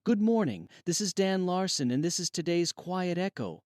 Good morning. This is Dan Larson, and this is today's Quiet Echo.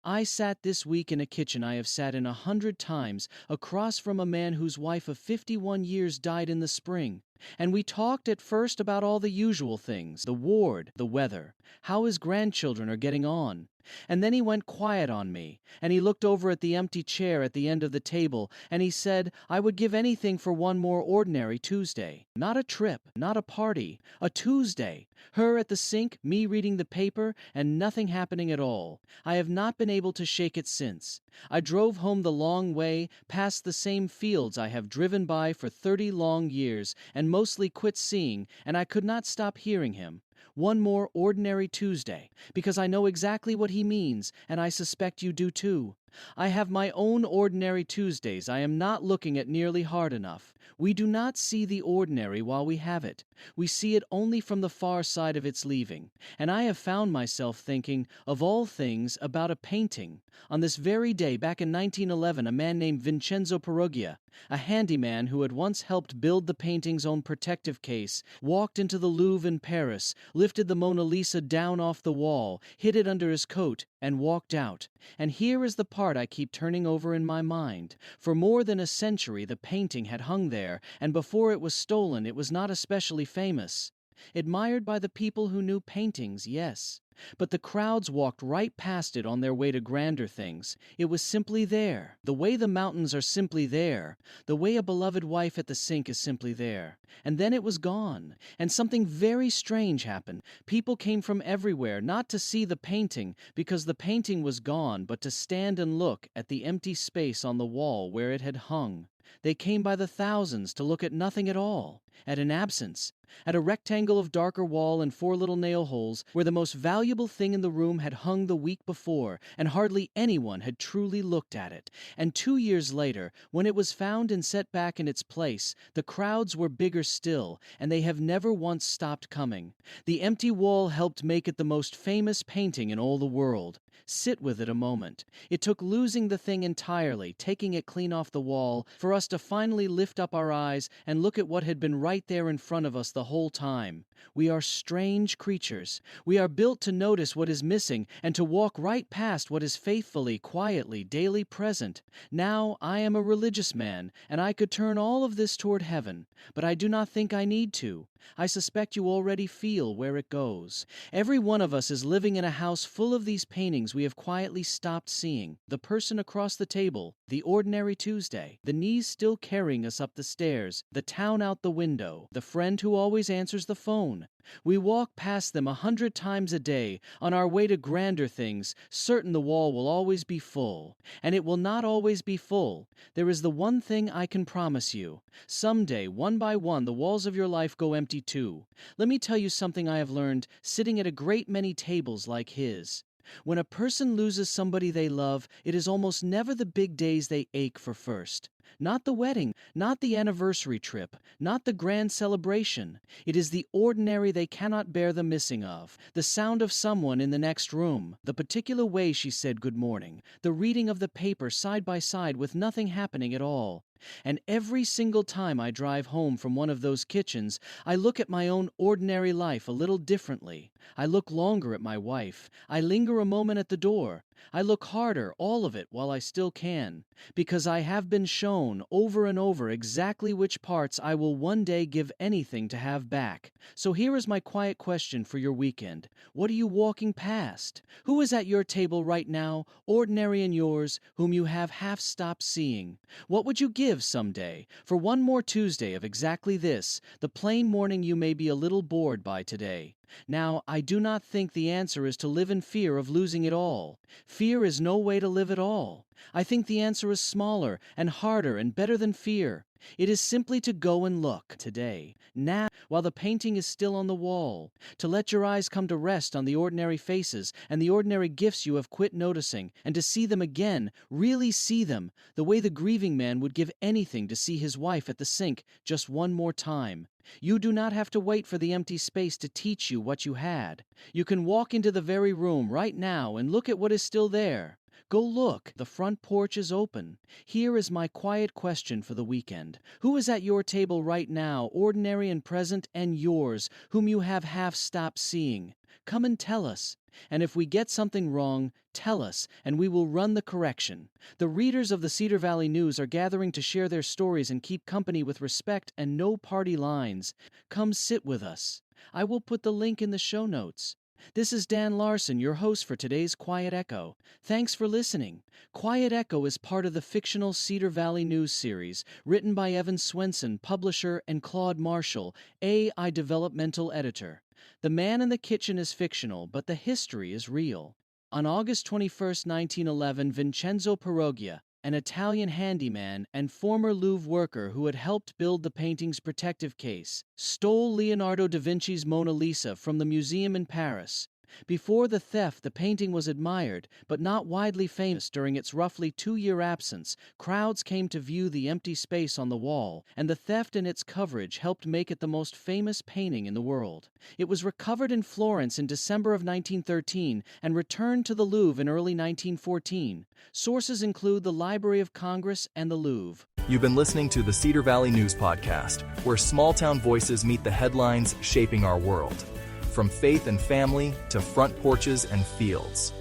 I sat this week in a kitchen I have sat in 100 times, across from a man whose wife of 51 years died in the spring. And we talked at first about all the usual things, the ward, the weather, how his grandchildren are getting on. And then he went quiet on me, and he looked over at the empty chair at the end of the table, and he said, I would give anything for one more ordinary Tuesday. Not a trip, not a party, a Tuesday. Her at the sink, me reading the paper, and nothing happening at all. I have not been able to shake it since. I drove home the long way, past the same fields I have driven by for 30 long years, and mostly quit seeing, and I could not stop hearing him. One more ordinary Tuesday, because I know exactly what he means, and I suspect you do too. I have my own ordinary Tuesdays I am not looking at nearly hard enough. We do not see the ordinary while we have it. We see it only from the far side of its leaving. And I have found myself thinking, of all things, about a painting. On this very day, back in 1911, a man named Vincenzo Peruggia, a handyman who had once helped build the painting's own protective case, walked into the Louvre in Paris, lifted the Mona Lisa down off the wall, hid it under his coat, and walked out. And here is the part I keep turning over in my mind. For more than a century the painting had hung there, and before it was stolen it was not especially famous. Admired by the people who knew paintings, yes. But the crowds walked right past it on their way to grander things. It was simply there, the way the mountains are simply there, the way a beloved wife at the sink is simply there. And then it was gone, and something very strange happened. People came from everywhere, not to see the painting, because the painting was gone, but to stand and look at the empty space on the wall where it had hung. They came by the thousands to look at nothing at all, at an absence, at a rectangle of darker wall and 4 little nail holes where the most valuable thing in the room had hung the week before, and hardly anyone had truly looked at it. And 2 years later, when it was found and set back in its place, the crowds were bigger still, and they have never once stopped coming. The empty wall helped make it the most famous painting in all the world. Sit with it a moment. It took losing the thing entirely, taking it clean off the wall, for us to finally lift up our eyes and look at what had been right there in front of us the whole time. We are strange creatures. We are built to notice what is missing and to walk right past what is faithfully, quietly, daily present. Now, I am a religious man, and I could turn all of this toward heaven, but I do not think I need to. I suspect you already feel where it goes. Every one of us is living in a house full of these paintings we have quietly stopped seeing. The person across the table, the ordinary Tuesday, the knees still carrying us up the stairs, the town out the window, the friend who always answers the phone. We walk past them 100 times a day, on our way to grander things, certain the wall will always be full. And it will not always be full. There is the one thing I can promise you. Someday, one by one, the walls of your life go empty too. Let me tell you something I have learned sitting at a great many tables like his. When a person loses somebody they love, it is almost never the big days they ache for first. Not the wedding, not the anniversary trip, not the grand celebration. It is the ordinary they cannot bear the missing of. The sound of someone in the next room, the particular way she said good morning, the reading of the paper side by side with nothing happening at all. And every single time I drive home from one of those kitchens, I look at my own ordinary life a little differently. I look longer at my wife. I linger a moment at the door. I look harder, all of it, while I still can, because I have been shown over and over exactly which parts I will one day give anything to have back. So here is my quiet question for your weekend. What are you walking past? Who is at your table right now, ordinary in yours, whom you have half stopped seeing? What would you give someday for one more Tuesday of exactly this, the plain morning you may be a little bored by today? Now, I do not think the answer is to live in fear of losing it all. Fear is no way to live at all. I think the answer is smaller and harder and better than fear. It is simply to go and look today, now, while the painting is still on the wall, to let your eyes come to rest on the ordinary faces and the ordinary gifts you have quit noticing, and to see them again, really see them, the way the grieving man would give anything to see his wife at the sink just one more time. You do not have to wait for the empty space to teach you what you had. You can walk into the very room right now and look at what is still there. Go look, the front porch is open. Here is my quiet question for the weekend. Who is at your table right now, ordinary and present, and yours, whom you have half stopped seeing? Come and tell us. And if we get something wrong, tell us, and we will run the correction. The readers of the Cedar Valley News are gathering to share their stories and keep company with respect and no party lines. Come sit with us. I will put the link in the show notes. This is Dan Larson, your host for today's Quiet Echo. Thanks for listening. Quiet Echo is part of the fictional Cedar Valley News series, written by Evan Swenson, publisher, and Claude Marshall, AI developmental editor. The Man in the Kitchen is fictional, but the history is real. On August 21, 1911, Vincenzo Peruggia, an Italian handyman and former Louvre worker who had helped build the painting's protective case, stole Leonardo da Vinci's Mona Lisa from the museum in Paris. Before the theft, the painting was admired, but not widely famous. During its roughly 2-year absence, crowds came to view the empty space on the wall, and the theft and its coverage helped make it the most famous painting in the world. It was recovered in Florence in December of 1913 and returned to the Louvre in early 1914. Sources include the Library of Congress and the Louvre. You've been listening to the Cedar Valley News Podcast, where small-town voices meet the headlines shaping our world. From faith and family to front porches and fields.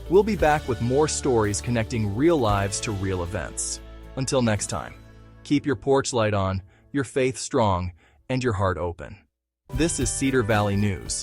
We'll be back with more stories connecting real lives to real events. Until next time, keep your porch light on, your faith strong, and your heart open. This is Cedar Valley News.